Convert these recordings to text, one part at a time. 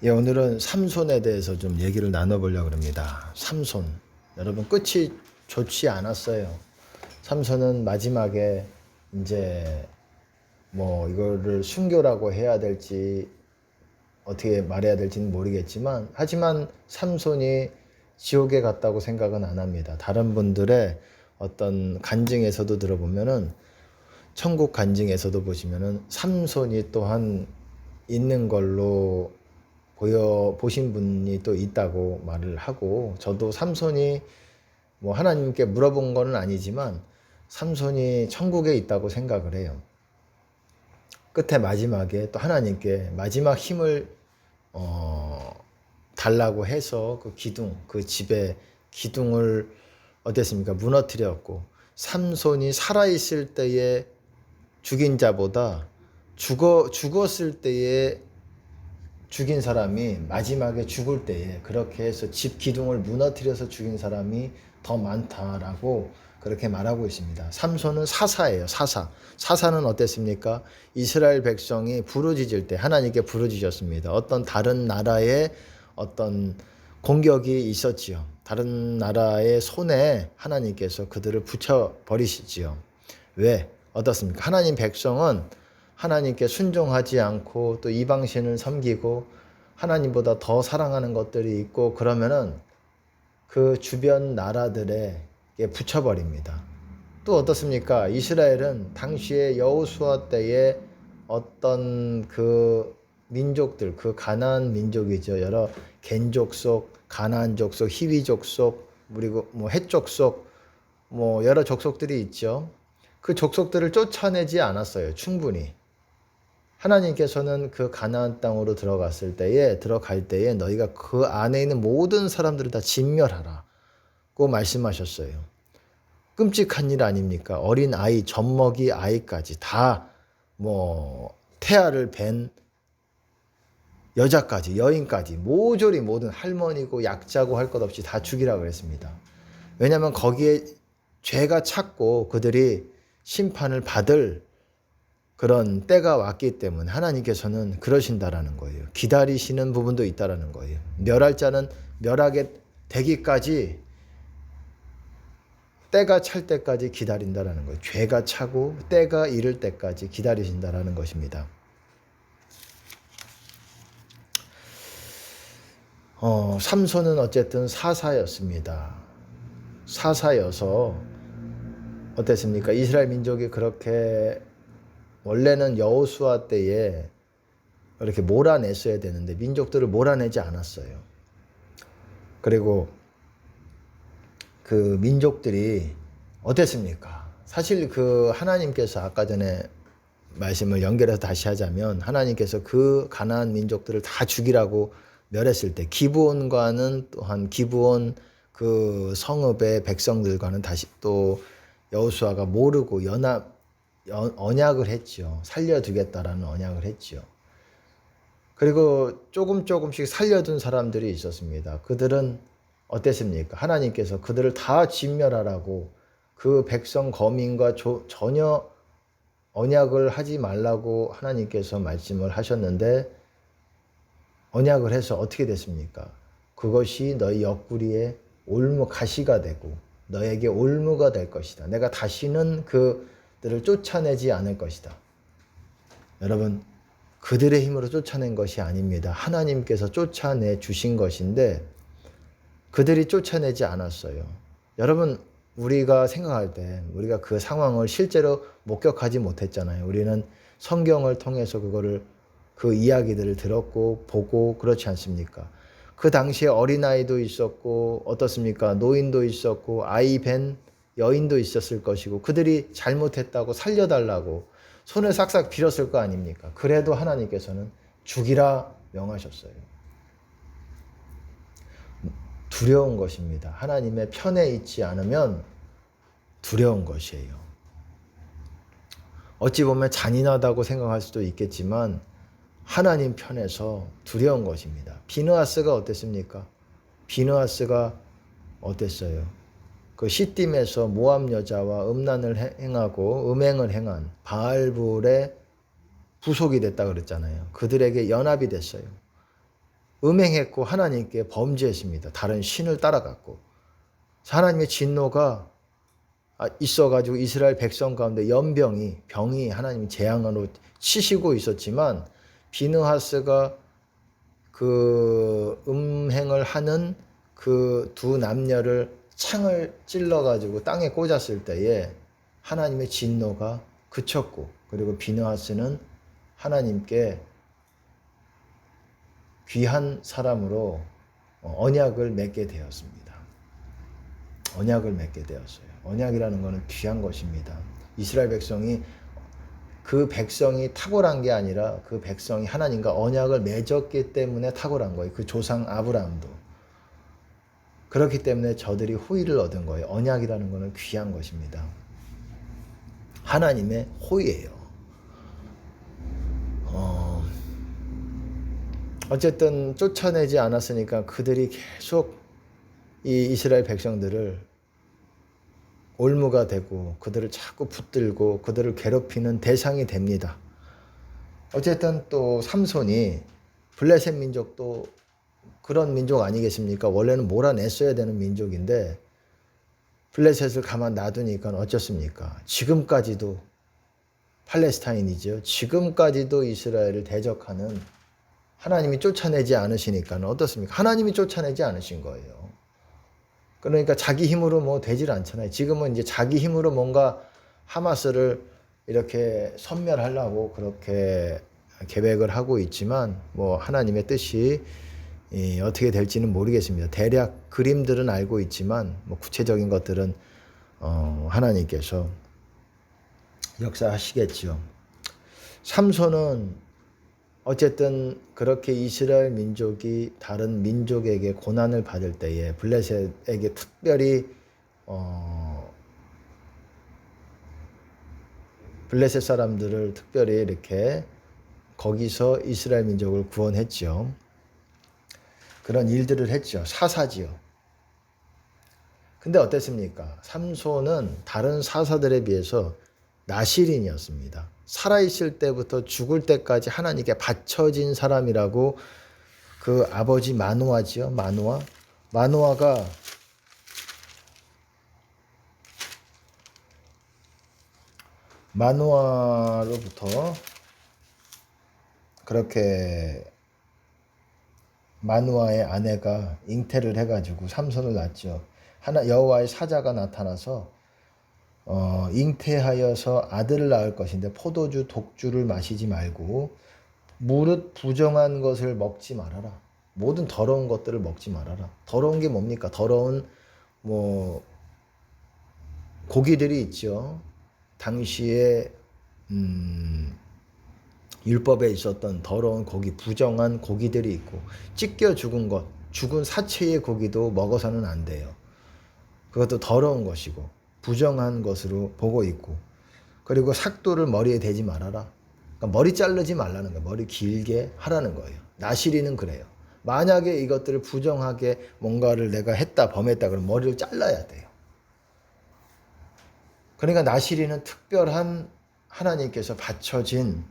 예, 오늘은 삼손에 대해서 좀 얘기를 나눠보려고 합니다. 삼손. 여러분, 끝이 좋지 않았어요. 삼손은 마지막에 이제 뭐 이거를 순교라고 해야 될지 어떻게 말해야 될지는 모르겠지만, 하지만 삼손이 지옥에 갔다고 생각은 안 합니다. 다른 분들의 어떤 간증에서도 들어보면은, 천국 간증에서도 보시면은 삼손이 또한 있는 걸로 보신 분이 또 있다고 말을 하고, 저도 삼손이 뭐 하나님께 물어본 거는 아니지만 삼손이 천국에 있다고 생각을 해요. 끝에 마지막에 또 하나님께 마지막 힘을 달라고 해서 그 기둥, 그 집의 기둥을 어땠습니까? 무너뜨렸고, 삼손이 살아있을 때에 죽인 자보다 죽었을 때에 죽인 사람이 마지막에 죽을 때에 그렇게 해서 집 기둥을 무너뜨려서 죽인 사람이 더 많다라고 그렇게 말하고 있습니다. 삼손은 사사예요. 사사는 어땠습니까? 이스라엘 백성이 부르짖을 때 하나님께 부르짖었습니다. 어떤 다른 나라의 어떤 공격이 있었지요. 다른 나라의 손에 하나님께서 그들을 붙여버리시지요. 왜? 어떻습니까? 하나님 백성은 하나님께 순종하지 않고 또 이방신을 섬기고 하나님보다 더 사랑하는 것들이 있고 그러면은 그 주변 나라들에 붙여버립니다. 또 어떻습니까? 이스라엘은 당시에 여호수아 때에 어떤 그 민족들, 그 가나안 민족이죠. 여러 겐족속, 가나안 족속, 히위 족속, 그리고 뭐 헷 족속, 뭐 여러 족속들이 있죠. 그 족속들을 쫓아내지 않았어요. 충분히. 하나님께서는 그 가나안 땅으로 들어갈 때에 너희가 그 안에 있는 모든 사람들을 다 진멸하라고 말씀하셨어요. 끔찍한 일 아닙니까? 어린 아이, 젖먹이 아이까지 다 뭐 태아를 뵌 여자까지, 여인까지 모조리 모든 할머니고 약자고 할 것 없이 다 죽이라고 그랬습니다. 왜냐하면 거기에 죄가 찼고 그들이 심판을 받을 그런 때가 왔기 때문에 하나님께서는 그러신다라는 거예요. 기다리시는 부분도 있다라는 거예요. 멸할 자는 멸하게 되기까지 때가 찰 때까지 기다린다라는 거예요. 죄가 차고 때가 이를 때까지 기다리신다라는 것입니다. 삼손은 어쨌든 사사였습니다. 사사여서 어땠습니까? 이스라엘 민족이 그렇게 원래는 여호수아 때에 이렇게 몰아냈어야 되는데 민족들을 몰아내지 않았어요. 그리고 그 민족들이 어땠습니까? 사실 그 하나님께서 아까 전에 말씀을 연결해서 다시 하자면 하나님께서 그 가나안 민족들을 다 죽이라고 멸했을 때 기브온과는 또한 기브온 그 성읍의 백성들과는 다시 또 여호수아가 모르고 언약을 했죠. 살려두겠다라는 언약을 했죠. 그리고 조금씩 살려둔 사람들이 있었습니다. 그들은 어땠습니까? 하나님께서 그들을 다 진멸하라고 그 백성 거민과 전혀 언약을 하지 말라고 하나님께서 말씀을 하셨는데 언약을 해서 어떻게 됐습니까? 그것이 너희 옆구리에 가시가 되고 너에게 올무가 될 것이다. 내가 다시는 그들을 쫓아내지 않을 것이다. 여러분, 그들의 힘으로 쫓아낸 것이 아닙니다. 하나님께서 쫓아내 주신 것인데 그들이 쫓아내지 않았어요. 여러분, 우리가 생각할 때 우리가 그 상황을 실제로 목격하지 못했잖아요. 우리는 성경을 통해서 그 이야기들을 들었고 보고 그렇지 않습니까? 그 당시에 어린아이도 있었고 어떻습니까? 노인도 있었고 아이 뵌 여인도 있었을 것이고 그들이 잘못했다고 살려달라고 손을 싹싹 빌었을 거 아닙니까? 그래도 하나님께서는 죽이라 명하셨어요. 두려운 것입니다. 하나님의 편에 있지 않으면 두려운 것이에요. 어찌 보면 잔인하다고 생각할 수도 있겠지만 하나님 편에서 두려운 것입니다. 비느하스가 어땠습니까? 비느하스가 어땠어요? 그 시딤에서 모압 여자와 음란을 행하고 음행을 행한 바알불의 부속이 됐다 그랬잖아요. 그들에게 연합이 됐어요. 음행했고 하나님께 범죄했습니다. 다른 신을 따라갔고. 하나님의 진노가 있어가지고 이스라엘 백성 가운데 병이 하나님이 재앙으로 치시고 있었지만 비느하스가 그 음행을 하는 그 두 남녀를 창을 찔러가지고 땅에 꽂았을 때에 하나님의 진노가 그쳤고, 그리고 비느하스는 하나님께 귀한 사람으로 언약을 맺게 되었습니다. 언약을 맺게 되었어요. 언약이라는 것은 귀한 것입니다. 이스라엘 백성이 그 백성이 탁월한 게 아니라 그 백성이 하나님과 언약을 맺었기 때문에 탁월한 거예요. 그 조상 아브라함도. 그렇기 때문에 저들이 호의를 얻은 거예요. 언약이라는 것은 귀한 것입니다. 하나님의 호의예요. 어쨌든 쫓아내지 않았으니까 그들이 계속 이 이스라엘 백성들을 올무가 되고 그들을 자꾸 붙들고 그들을 괴롭히는 대상이 됩니다. 어쨌든 또 삼손이 블레셋 민족도 그런 민족 아니겠습니까? 원래는 몰아냈어야 되는 민족인데 블레셋을 가만 놔두니까 어쩌습니까? 지금까지도 팔레스타인이죠. 지금까지도 이스라엘을 대적하는, 하나님이 쫓아내지 않으시니까 어떻습니까? 하나님이 쫓아내지 않으신 거예요. 그러니까 자기 힘으로 뭐 되질 않잖아요. 지금은 이제 자기 힘으로 뭔가 하마스를 이렇게 섬멸하려고 그렇게 계획을 하고 있지만 뭐 하나님의 뜻이 어떻게 될지는 모르겠습니다. 대략 그림들은 알고 있지만 뭐 구체적인 것들은 하나님께서 역사하시겠죠. 삼손은 어쨌든 그렇게 이스라엘 민족이 다른 민족에게 고난을 받을 때에 블레셋에게 특별히 블레셋 사람들을 특별히 이렇게 거기서 이스라엘 민족을 구원했죠. 그런 일들을 했죠. 사사지요. 근데 어땠습니까? 삼손은 다른 사사들에 비해서 나실인이었습니다. 살아있을 때부터 죽을 때까지 하나님께 바쳐진 사람이라고 그 아버지 마노아지요. 마노아가 마노아로부터 그렇게 마노아의 아내가 잉태를 해가지고 삼손을 낳죠. 여호와의 사자가 나타나서 잉태하여서 아들을 낳을 것인데 포도주 독주를 마시지 말고 무릇 부정한 것을 먹지 말아라. 모든 더러운 것들을 먹지 말아라. 더러운 게 뭡니까? 더러운 뭐 고기들이 있죠. 당시에 율법에 있었던 더러운 고기, 부정한 고기들이 있고 찢겨 죽은 것, 죽은 사체의 고기도 먹어서는 안 돼요. 그것도 더러운 것이고 부정한 것으로 보고 있고, 그리고 삭도를 머리에 대지 말아라. 그러니까 머리 자르지 말라는 거예요. 머리 길게 하라는 거예요. 나시리는 그래요. 만약에 이것들을 부정하게 뭔가를 내가 했다, 범했다 그러면 머리를 잘라야 돼요. 그러니까 나시리는 특별한 하나님께서 바쳐진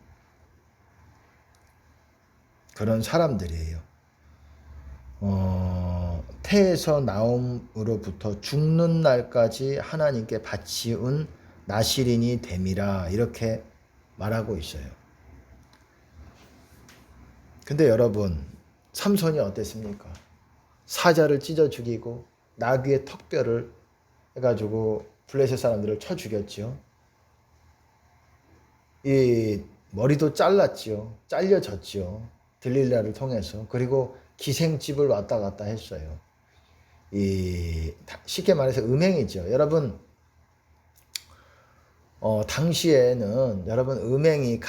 그런 사람들이에요. 태에서 나옴으로부터 죽는 날까지 하나님께 바치운 나실인이 됨이라 이렇게 말하고 있어요. 근데 여러분, 삼손이 어땠습니까? 사자를 찢어 죽이고 나귀의 턱뼈를 해가지고 블레셋 사람들을 쳐 죽였죠. 이 머리도 잘랐죠. 잘려졌죠. 들릴라를 통해서. 그리고 기생집을 왔다 갔다 했어요. 쉽게 말해서 음행이죠. 여러분, 당시에는 여러분 음행이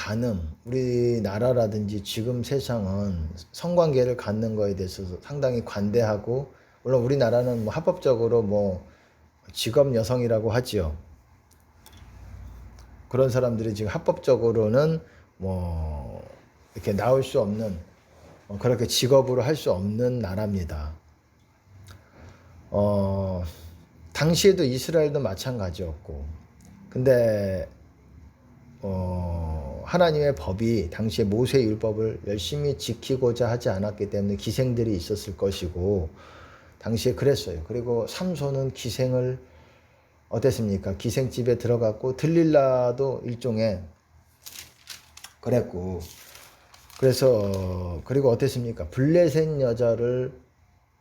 우리나라라든지 지금 세상은 성관계를 갖는 거에 대해서 상당히 관대하고, 물론 우리나라는 뭐 합법적으로 뭐 직업 여성이라고 하지요. 그런 사람들이 지금 합법적으로는 뭐 이렇게 나올 수 없는, 그렇게 직업으로 할 수 없는 나라입니다. 당시에도 이스라엘도 마찬가지였고, 근데 하나님의 법이 당시에 모세 율법을 열심히 지키고자 하지 않았기 때문에 기생들이 있었을 것이고 당시에 그랬어요. 그리고 삼손은 기생을 어땠습니까? 기생집에 들어갔고 들릴라도 일종의 그랬고 그래서 그리고 어땠습니까? 블레셋 여자를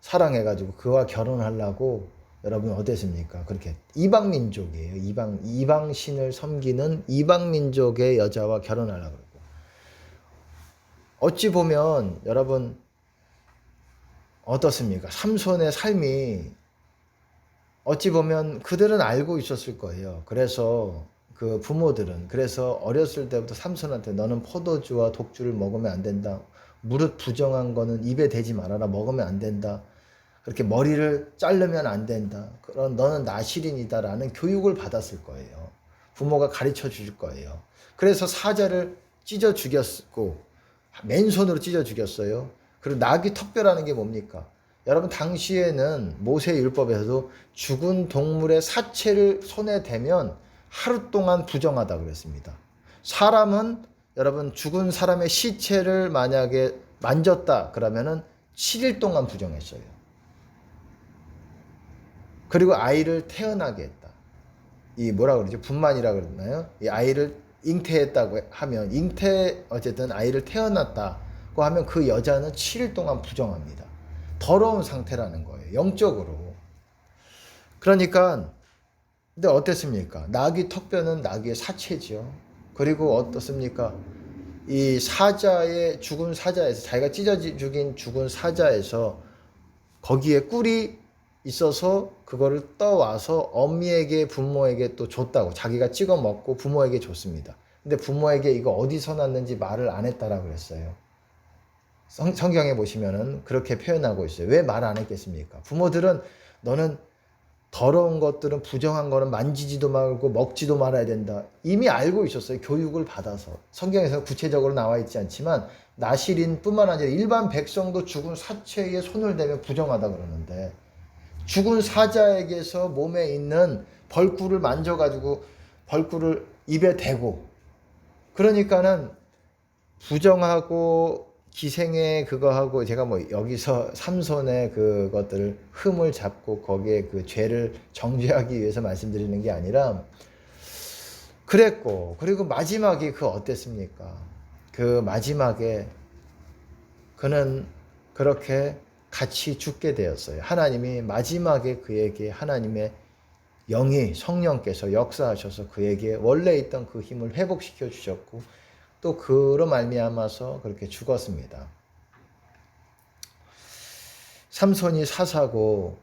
사랑해가지고 그와 결혼하려고 여러분 어땠습니까? 그렇게 이방 민족이에요. 이방 신을 섬기는 이방 민족의 여자와 결혼하려고 그러고 어찌 보면 여러분 어떻습니까? 삼손의 삶이 어찌 보면 그들은 알고 있었을 거예요. 그래서 그 부모들은 그래서 어렸을 때부터 삼손한테 너는 포도주와 독주를 먹으면 안 된다. 무릇 부정한 거는 입에 대지 말아라. 먹으면 안 된다. 그렇게 머리를 자르면 안 된다. 그런 너는 나실인이다라는 교육을 받았을 거예요. 부모가 가르쳐 줄 거예요. 그래서 사자를 찢어 죽였고 맨손으로 찢어 죽였어요. 그리고 낙이 턱뼈라는 게 뭡니까? 여러분 당시에는 모세 율법에서도 죽은 동물의 사체를 손에 대면 하루 동안 부정하다 그랬습니다. 사람은 여러분 죽은 사람의 시체를 만약에 만졌다 그러면은 7일 동안 부정했어요. 그리고 아이를 태어나게 했다. 이 뭐라 그러죠? 분만이라 그러나요? 이 아이를 잉태했다고 하면 어쨌든 아이를 태어났다고 하면 그 여자는 7일 동안 부정합니다. 더러운 상태라는 거예요. 영적으로. 그러니까 근데 어땠습니까? 나귀 턱뼈는 나귀의 사체죠. 그리고 어떻습니까? 이 사자의 죽은 사자에서 자기가 찢어 죽인 죽은 사자에서 거기에 꿀이 있어서 그거를 떠와서 어미에게 부모에게 또 줬다고 자기가 찍어 먹고 부모에게 줬습니다. 근데 부모에게 이거 어디서 났는지 말을 안 했다라 그랬어요. 성경에 보시면은 그렇게 표현하고 있어요. 왜 말 안 했겠습니까? 부모들은 너는 더러운 것들은 부정한 거는 만지지도 말고 먹지도 말아야 된다. 이미 알고 있었어요. 교육을 받아서. 성경에서 구체적으로 나와 있지 않지만 나실인뿐만 아니라 일반 백성도 죽은 사체에 손을 대면 부정하다 그러는데 죽은 사자에게서 몸에 있는 벌꿀을 만져가지고 벌꿀을 입에 대고 그러니까는 부정하고 기생의 그거 하고 제가 뭐 여기서 삼손의 그것들을 흠을 잡고 거기에 그 죄를 정죄하기 위해서 말씀드리는 게 아니라 그랬고 그리고 마지막에 그 어땠습니까? 그 마지막에 그는 그렇게 같이 죽게 되었어요. 하나님이 마지막에 그에게 하나님의 영이 성령께서 역사하셔서 그에게 원래 있던 그 힘을 회복시켜 주셨고 또 그로 말미암아서 그렇게 죽었습니다. 삼손이 사사고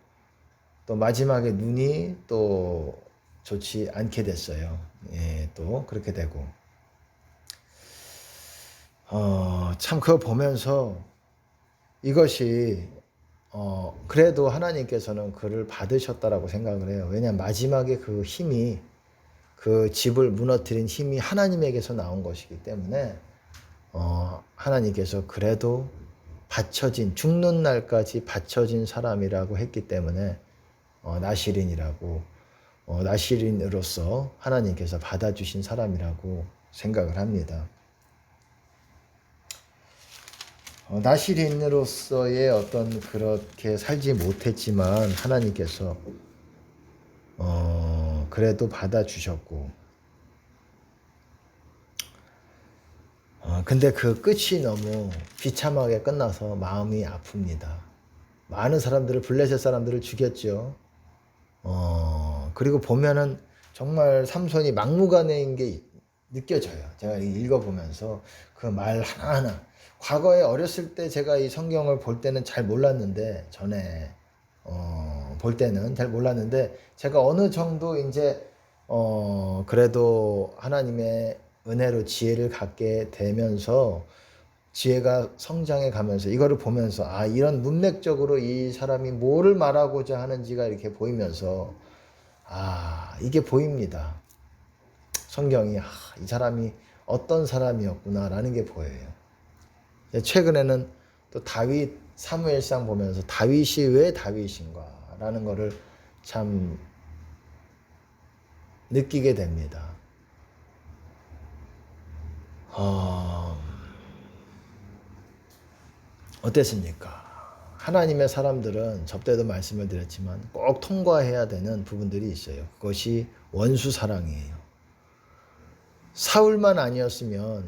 또 마지막에 눈이 또 좋지 않게 됐어요. 예, 또 그렇게 되고 참 그거 보면서 이것이 그래도 하나님께서는 그를 받으셨다라고 생각을 해요. 왜냐하면 마지막에 그 힘이 그 집을 무너뜨린 힘이 하나님에게서 나온 것이기 때문에 하나님께서 그래도 바쳐진 죽는 날까지 바쳐진 사람이라고 했기 때문에 나실인이라고 나실인으로서 하나님께서 받아주신 사람이라고 생각을 합니다. 나실인으로서의 어떤 그렇게 살지 못했지만 하나님께서 그래도 받아주셨고 근데 그 끝이 너무 비참하게 끝나서 마음이 아픕니다. 많은 사람들을 블레셋 사람들을 죽였죠. 그리고 보면은 정말 삼손이 막무가내인 게 느껴져요. 제가 읽어보면서 그 말 하나하나 과거에 어렸을 때 제가 이 성경을 볼 때는 잘 몰랐는데 전에 볼 때는 잘 몰랐는데 제가 어느 정도 이제 그래도 하나님의 은혜로 지혜를 갖게 되면서 지혜가 성장해 가면서 이거를 보면서 이런 문맥적으로 이 사람이 뭐를 말하고자 하는지가 이렇게 보이면서 이게 보입니다. 성경이 이 사람이 어떤 사람이었구나라는 게 보여요. 최근에는 또 다윗 사무엘상 보면서 다윗이 왜 다윗인가라는 거를 참 느끼게 됩니다. 어땠습니까? 하나님의 사람들은 접대도 말씀을 드렸지만 꼭 통과해야 되는 부분들이 있어요. 그것이 원수 사랑이에요. 사울만 아니었으면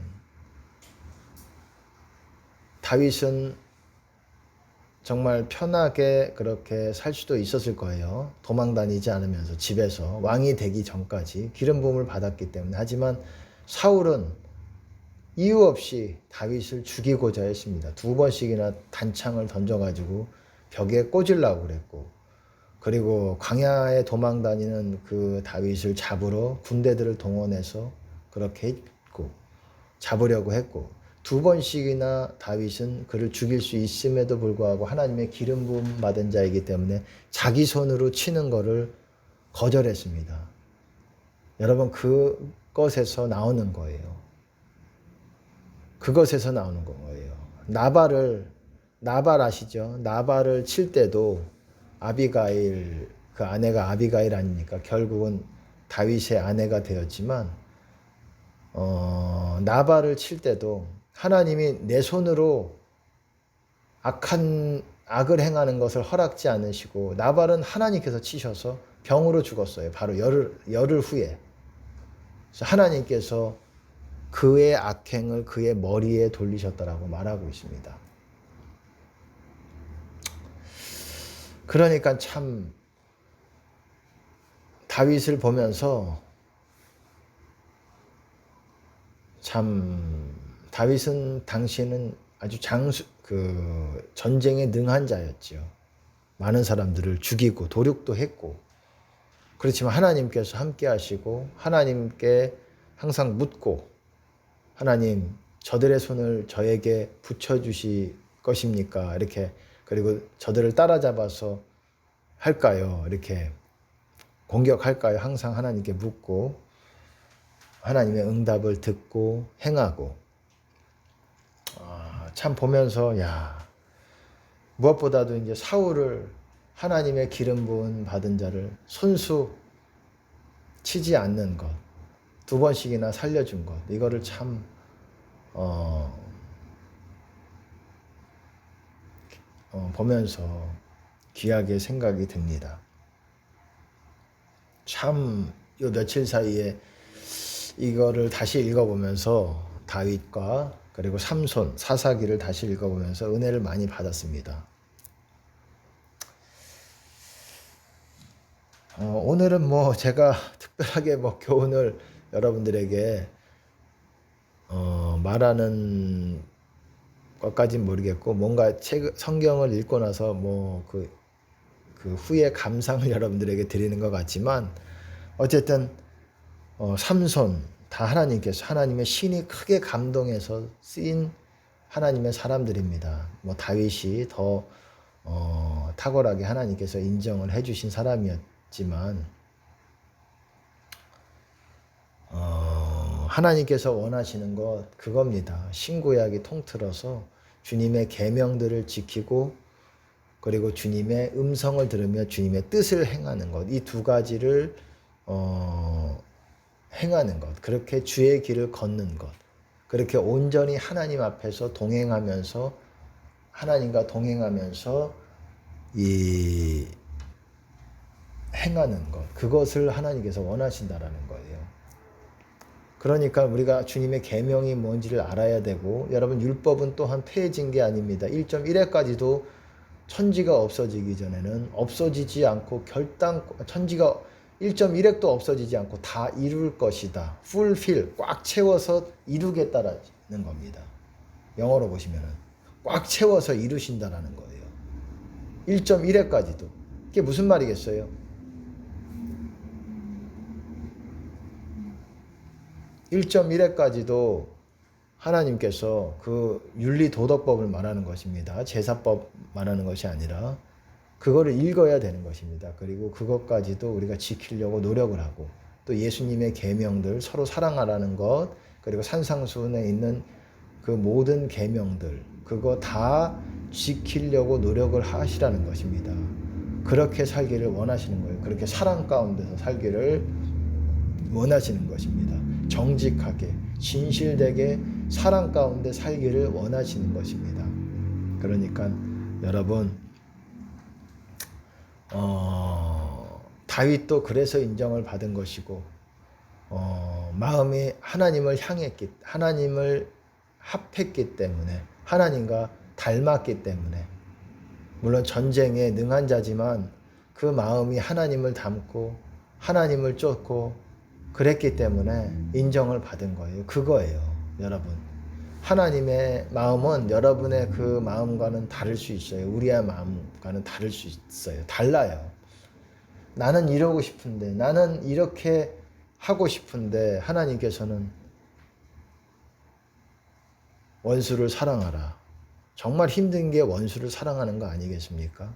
다윗은 정말 편하게 그렇게 살 수도 있었을 거예요. 도망 다니지 않으면서 집에서 왕이 되기 전까지 기름 부음을 받았기 때문에. 하지만 사울은 이유 없이 다윗을 죽이고자 했습니다. 2번씩이나 단창을 던져가지고 벽에 꽂으려고 그랬고, 그리고 광야에 도망 다니는 그 다윗을 잡으러 군대들을 동원해서 그렇게 했고, 잡으려고 했고, 2번씩이나 다윗은 그를 죽일 수 있음에도 불구하고 하나님의 기름 부음 받은 자이기 때문에 자기 손으로 치는 것을 거절했습니다. 여러분, 그것에서 나오는 거예요. 그것에서 나오는 거예요. 나발 아시죠? 나발을 칠 때도 아비가일, 그 아내가 아비가일 아닙니까? 결국은 다윗의 아내가 되었지만, 나발을 칠 때도 하나님이 내 손으로 악을 행하는 것을 허락지 않으시고, 나발은 하나님께서 치셔서 병으로 죽었어요. 바로 열흘 후에. 그래서 하나님께서 그의 악행을 그의 머리에 돌리셨다라고 말하고 있습니다. 그러니까 참 다윗을 보면서 참 다윗은 당시에는 아주 전쟁에 능한 자였지요. 많은 사람들을 죽이고 도륙도 했고, 그렇지만 하나님께서 함께 하시고 하나님께 항상 묻고, 하나님, 저들의 손을 저에게 붙여주실 것입니까? 이렇게, 그리고 저들을 따라잡아서 할까요? 이렇게 공격할까요? 항상 하나님께 묻고 하나님의 응답을 듣고 행하고. 참 보면서 무엇보다도 이제 사울을, 하나님의 기름 부은 받은 자를 손수 치지 않는 것, 2번씩이나 살려준 것, 이거를 참 보면서 귀하게 생각이 듭니다. 참 요 며칠 사이에 이거를 다시 읽어보면서 다윗과 그리고 삼손, 사사기를 다시 읽어보면서 은혜를 많이 받았습니다. 오늘은 제가 특별하게 교훈을 여러분들에게 말하는 것까지는 모르겠고, 뭔가 성경을 읽고 나서 그 후에 감상을 여러분들에게 드리는 것 같지만, 어쨌든 삼손 다 하나님의 신이 크게 감동해서 쓰인 하나님의 사람들입니다. 다윗이 더 탁월하게 하나님께서 인정을 해주신 사람이었지만, 하나님께서 원하시는 것 그겁니다. 신구약이 통틀어서 주님의 계명들을 지키고, 그리고 주님의 음성을 들으며 주님의 뜻을 행하는 것, 이 2가지를 행하는 것, 그렇게 주의 길을 걷는 것, 그렇게 온전히 하나님 앞에서 동행하면서, 하나님과 동행하면서 행하는 것, 그것을 하나님께서 원하신다라는 거예요. 그러니까 우리가 주님의 계명이 뭔지를 알아야 되고, 여러분, 율법은 또한 폐해진 게 아닙니다. 1.1회까지도 천지가 없어지기 전에는 없어지지 않고 천지가 1.1획도 없어지지 않고 다 이룰 것이다. fulfill, 꽉 채워서 이루겠다라는 겁니다. 영어로 보시면은 꽉 채워서 이루신다라는 거예요. 1.1회까지도. 이게 무슨 말이겠어요? 1.1회까지도 하나님께서 그 윤리도덕법을 말하는 것입니다. 제사법 말하는 것이 아니라 그거를 읽어야 되는 것입니다. 그리고 그것까지도 우리가 지키려고 노력을 하고, 또 예수님의 계명들, 서로 사랑하라는 것, 그리고 산상수훈에 있는 그 모든 계명들, 그거 다 지키려고 노력을 하시라는 것입니다. 그렇게 살기를 원하시는 거예요. 그렇게 사랑 가운데서 살기를 원하시는 것입니다. 정직하게, 진실되게 사랑 가운데 살기를 원하시는 것입니다. 그러니까 여러분 다윗도 그래서 인정을 받은 것이고 마음이 하나님을 합했기 때문에 하나님과 닮았기 때문에 물론 전쟁에 능한 자지만 그 마음이 하나님을 닮고 하나님을 쫓고 그랬기 때문에 인정을 받은 거예요. 그거예요, 여러분. 하나님의 마음은 여러분의 그 마음과는 다를 수 있어요. 우리의 마음과는 다를 수 있어요. 달라요. 나는 이러고 싶은데, 나는 이렇게 하고 싶은데 하나님께서는 원수를 사랑하라. 정말 힘든 게 원수를 사랑하는 거 아니겠습니까?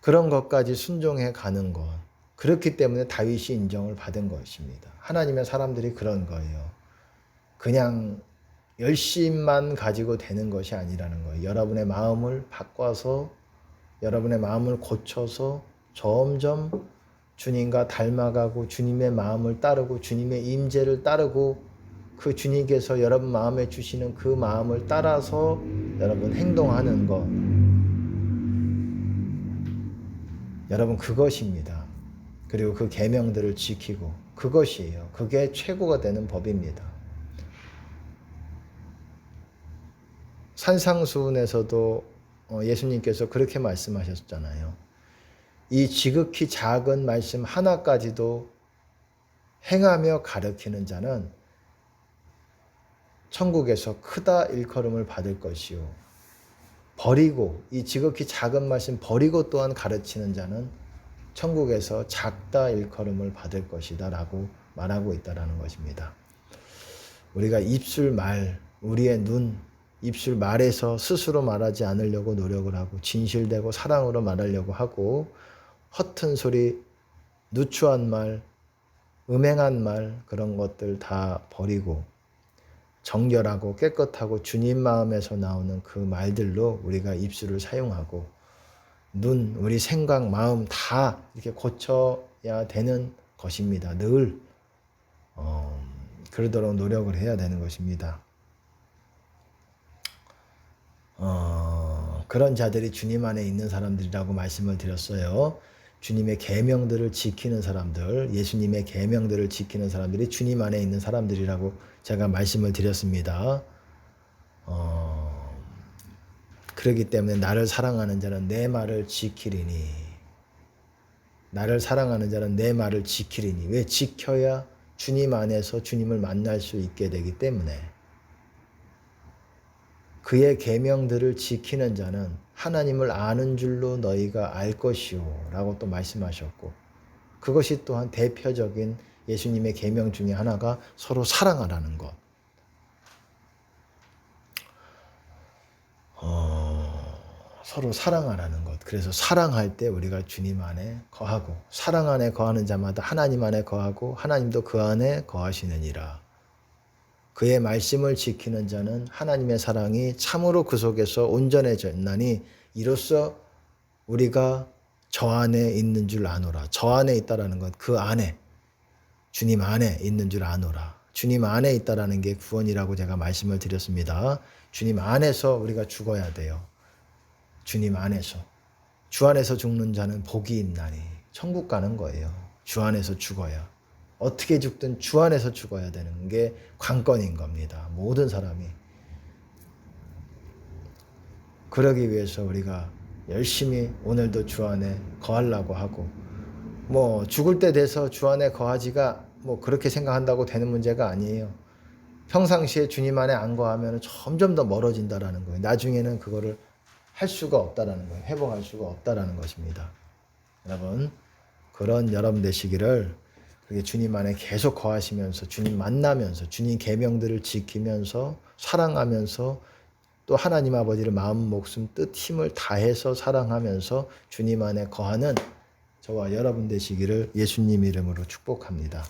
그런 것까지 순종해 가는 것. 그렇기 때문에 다윗이 인정을 받은 것입니다. 하나님의 사람들이 그런 거예요. 그냥 열심만 가지고 되는 것이 아니라는 거예요. 여러분의 마음을 바꿔서 여러분의 마음을 고쳐서 점점 주님과 닮아가고 주님의 마음을 따르고 주님의 임재를 따르고 그 주님께서 여러분 마음에 주시는 그 마음을 따라서 여러분 행동하는 것. 여러분 그것입니다. 그리고 그 계명들을 지키고 그것이에요. 그게 최고가 되는 법입니다. 산상수훈에서도 예수님께서 그렇게 말씀하셨잖아요. 이 지극히 작은 말씀 하나까지도 행하며 가르치는 자는 천국에서 크다 일컬음을 받을 것이요. 버리고 이 지극히 작은 말씀 버리고 또한 가르치는 자는 천국에서 작다 일컬음을 받을 것이다 라고 말하고 있다라는 것입니다. 우리가 우리의 눈, 입술 말에서 스스로 말하지 않으려고 노력을 하고 진실되고 사랑으로 말하려고 하고 허튼 소리, 누추한 말, 음행한 말 그런 것들 다 버리고 정결하고 깨끗하고 주님 마음에서 나오는 그 말들로 우리가 입술을 사용하고 눈, 우리 생각, 마음 다 이렇게 고쳐야 되는 것입니다. 늘 그러도록 노력을 해야 되는 것입니다. 그런 자들이 주님 안에 있는 사람들이라고 말씀을 드렸어요. 주님의 계명들을 지키는 사람들, 예수님의 계명들을 지키는 사람들이 주님 안에 있는 사람들이라고 제가 말씀을 드렸습니다. 그렇기 때문에 나를 사랑하는 자는 내 말을 지키리니 나를 사랑하는 자는 내 말을 지키리니 왜 지켜야 주님 안에서 주님을 만날 수 있게 되기 때문에 그의 계명들을 지키는 자는 하나님을 아는 줄로 너희가 알 것이요 라고 또 말씀하셨고 그것이 또한 대표적인 예수님의 계명 중에 하나가 서로 사랑하라는 것. 서로 사랑하라는 것. 그래서 사랑할 때 우리가 주님 안에 거하고 사랑 안에 거하는 자마다 하나님 안에 거하고 하나님도 그 안에 거하시느니라. 그의 말씀을 지키는 자는 하나님의 사랑이 참으로 그 속에서 온전해졌나니 이로써 우리가 저 안에 있는 줄 아노라. 저 안에 있다라는 것, 그 안에 주님 안에 있는 줄 아노라. 주님 안에 있다라는 게 구원이라고 제가 말씀을 드렸습니다. 주님 안에서 우리가 죽어야 돼요. 주님 안에서. 주 안에서 죽는 자는 복이 있나니 천국 가는 거예요. 주 안에서 죽어야. 어떻게 죽든 주 안에서 죽어야 되는 게 관건인 겁니다. 모든 사람이. 그러기 위해서 우리가 열심히 오늘도 주 안에 거하려고 하고 죽을 때 돼서 주 안에 거하지가 그렇게 생각한다고 되는 문제가 아니에요. 평상시에 주님 안에 안 거하면 점점 더 멀어진다라는 거예요. 나중에는 그거를 할 수가 없다라는 거예요. 회복할 수가 없다라는 것입니다. 여러분, 그런 여러분 되시기를 그렇게 주님 안에 계속 거하시면서 주님 만나면서 주님 계명들을 지키면서 사랑하면서 또 하나님 아버지를 마음, 목숨, 뜻, 힘을 다해서 사랑하면서 주님 안에 거하는 저와 여러분 되시기를 예수님 이름으로 축복합니다.